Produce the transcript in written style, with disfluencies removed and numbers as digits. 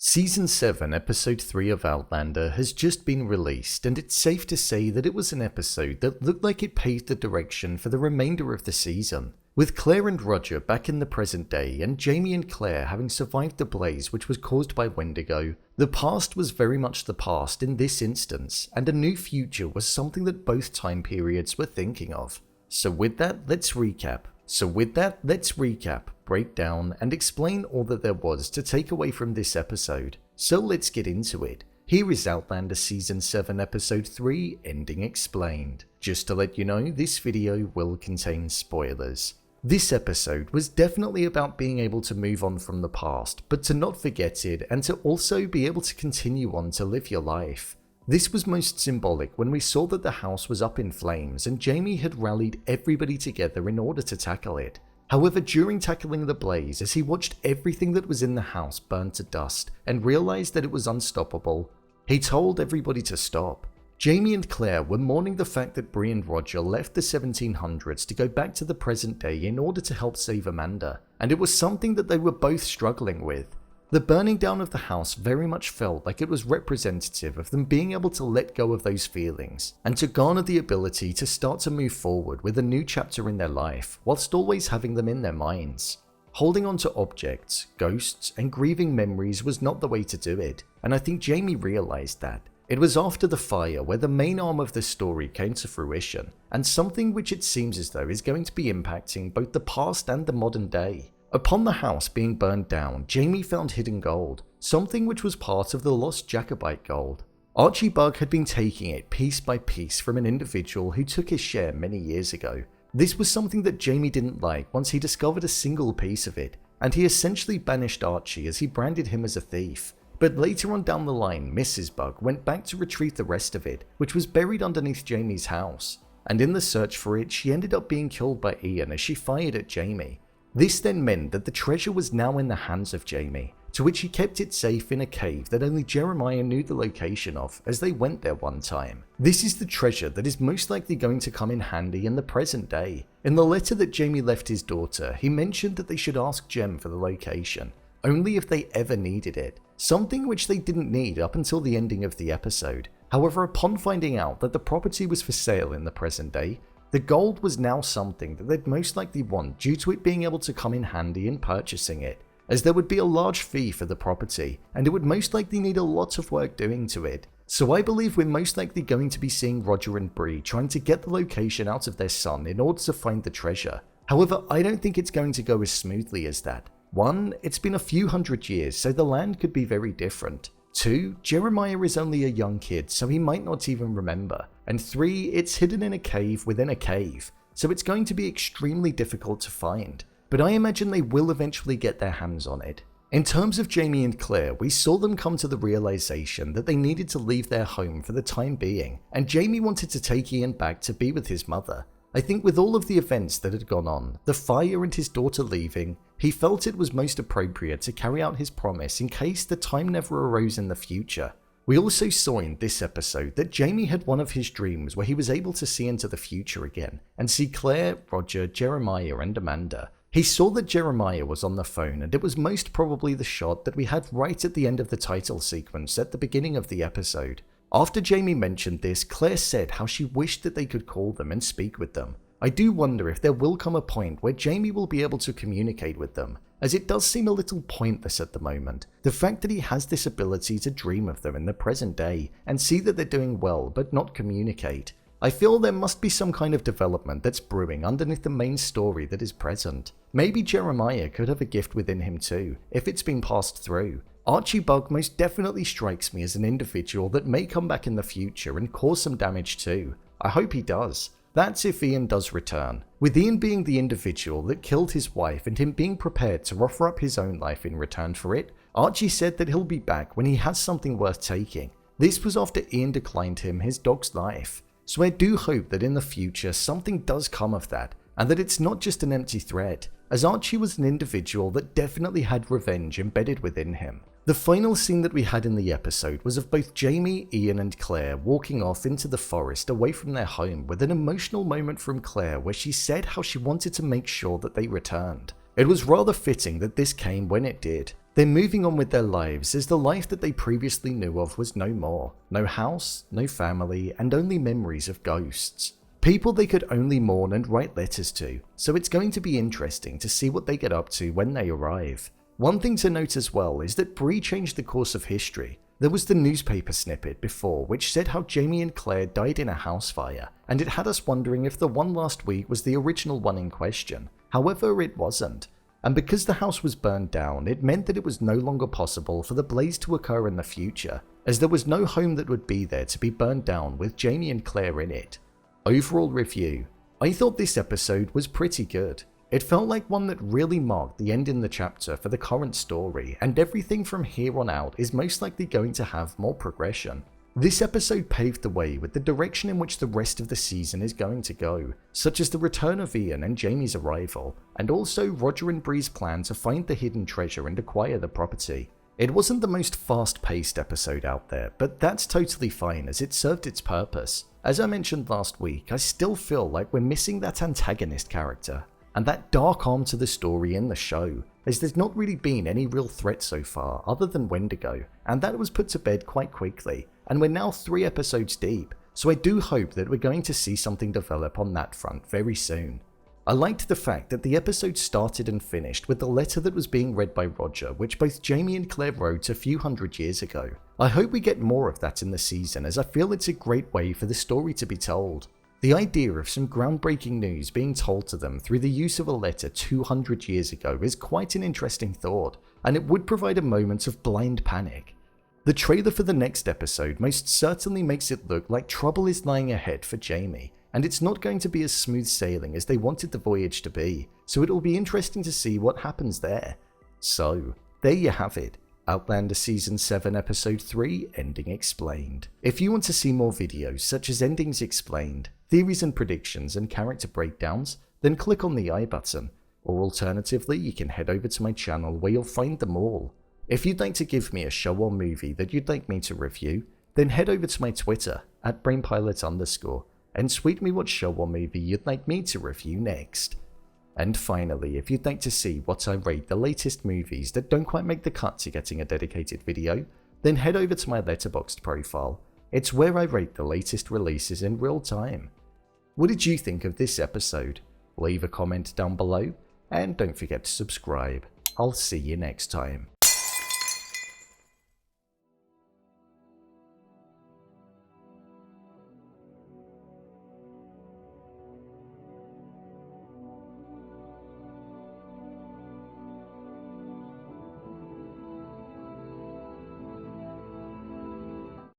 Season 7, Episode 3 of Outlander has just been released, and it's safe to say that it was an episode that looked like it paved the direction for the remainder of the season. With Claire and Roger back in the present day, and Jamie and Claire having survived the blaze which was caused by Wendigo, the past was very much the past in this instance, and a new future was something that both time periods were thinking of. So with that, let's recap, break down, and explain all that there was to take away from this episode. So let's get into it. Here is Outlander Season 7 Episode 3, Ending Explained. Just to let you know, this video will contain spoilers. This episode was definitely about being able to move on from the past, but to not forget it, and to also be able to continue on to live your life. This was most symbolic when we saw that the house was up in flames and Jamie had rallied everybody together in order to tackle it. However, during tackling the blaze, as he watched everything that was in the house burn to dust and realized that it was unstoppable, he told everybody to stop. Jamie and Claire were mourning the fact that Bree and Roger left the 1700s to go back to the present day in order to help save Amanda, and it was something that they were both struggling with. The burning down of the house very much felt like it was representative of them being able to let go of those feelings and to garner the ability to start to move forward with a new chapter in their life whilst always having them in their minds. Holding on to objects, ghosts, and grieving memories was not the way to do it, and I think Jamie realized that. It was after the fire where the main arm of the story came to fruition, and something which it seems as though is going to be impacting both the past and the modern day. Upon the house being burned down, Jamie found hidden gold, something which was part of the lost Jacobite gold. Archie Bugg had been taking it piece by piece from an individual who took his share many years ago. This was something that Jamie didn't like once he discovered a single piece of it, and he essentially banished Archie as he branded him as a thief. But later on down the line, Mrs. Bugg went back to retrieve the rest of it, which was buried underneath Jamie's house, and in the search for it, she ended up being killed by Ian as she fired at Jamie. This then meant that the treasure was now in the hands of Jamie, to which he kept it safe in a cave that only Jeremiah knew the location of as they went there one time. This is the treasure that is most likely going to come in handy in the present day. In the letter that Jamie left his daughter, he mentioned that they should ask Jem for the location, only if they ever needed it, something which they didn't need up until the ending of the episode. However, upon finding out that the property was for sale in the present day, the gold was now something that they'd most likely want due to it being able to come in handy in purchasing it, as there would be a large fee for the property, and it would most likely need a lot of work doing to it. So I believe we're most likely going to be seeing Roger and Bree trying to get the location out of their son in order to find the treasure. However, I don't think it's going to go as smoothly as that. 1, it's been a few hundred years, so the land could be very different. 2, Jeremiah is only a young kid, so he might not even remember. And 3, it's hidden in a cave within a cave, so it's going to be extremely difficult to find. But I imagine they will eventually get their hands on it. In terms of Jamie and Claire, we saw them come to the realization that they needed to leave their home for the time being, and Jamie wanted to take Ian back to be with his mother. I think with all of the events that had gone on, the fire and his daughter leaving, he felt it was most appropriate to carry out his promise in case the time never arose in the future. We also saw in this episode that Jamie had one of his dreams where he was able to see into the future again and see Claire, Roger, Jeremiah and Amanda. He saw that Jeremiah was on the phone, and it was most probably the shot that we had right at the end of the title sequence at the beginning of the episode. After Jamie mentioned this, Claire said how she wished that they could call them and speak with them. I do wonder if there will come a point where Jamie will be able to communicate with them, as it does seem a little pointless at the moment. The fact that he has this ability to dream of them in the present day and see that they're doing well but not communicate. I feel there must be some kind of development that's brewing underneath the main story that is present. Maybe Jeremiah could have a gift within him too, if it's been passed through. Archie Bugg most definitely strikes me as an individual that may come back in the future and cause some damage too. I hope he does. That's if Ian does return. With Ian being the individual that killed his wife and him being prepared to offer up his own life in return for it, Archie said that he'll be back when he has something worth taking. This was after Ian declined him his dog's life. So I do hope that in the future something does come of that, and that it's not just an empty threat, as Archie was an individual that definitely had revenge embedded within him. The final scene that we had in the episode was of both Jamie, Ian and Claire walking off into the forest away from their home, with an emotional moment from Claire where she said how she wanted to make sure that they returned. It was rather fitting that this came when it did. They're moving on with their lives as the life that they previously knew of was no more. No house, no family, and only memories of ghosts. People they could only mourn and write letters to, so it's going to be interesting to see what they get up to when they arrive. One thing to note as well is that Bree changed the course of history. There was the newspaper snippet before which said how Jamie and Claire died in a house fire, and it had us wondering if the one last week was the original one in question. However, it wasn't. And because the house was burned down, it meant that it was no longer possible for the blaze to occur in the future, as there was no home that would be there to be burned down with Jamie and Claire in it. Overall review. I thought this episode was pretty good. It felt like one that really marked the end in the chapter for the current story, and everything from here on out is most likely going to have more progression. This episode paved the way with the direction in which the rest of the season is going to go, such as the return of Ian and Jamie's arrival, and also Roger and Bree's plan to find the hidden treasure and acquire the property. It wasn't the most fast-paced episode out there, but that's totally fine as it served its purpose. As I mentioned last week, I still feel like we're missing that antagonist character, and that dark arm to the story in the show, as there's not really been any real threat so far other than Wendigo, and that was put to bed quite quickly, and we're now 3 episodes deep, so I do hope that we're going to see something develop on that front very soon. I liked the fact that the episode started and finished with the letter that was being read by Roger, which both Jamie and Claire wrote a few hundred years ago. I hope we get more of that in the season, as I feel it's a great way for the story to be told. The idea of some groundbreaking news being told to them through the use of a letter 200 years ago is quite an interesting thought, and it would provide a moment of blind panic. The trailer for the next episode most certainly makes it look like trouble is lying ahead for Jamie, and it's not going to be as smooth sailing as they wanted the voyage to be, so it'll be interesting to see what happens there. So, there you have it. Outlander Season 7 Episode 3 Ending Explained. If you want to see more videos such as Endings Explained, theories and predictions and character breakdowns, then click on the I button, or alternatively you can head over to my channel where you'll find them all. If you'd like to give me a show or movie that you'd like me to review, then head over to my Twitter @brainpilot_, and tweet me what show or movie you'd like me to review next. And finally, if you'd like to see what I rate the latest movies that don't quite make the cut to getting a dedicated video, then head over to my Letterboxd profile. It's where I rate the latest releases in real time. What did you think of this episode? Leave a comment down below, and don't forget to subscribe. I'll see you next time.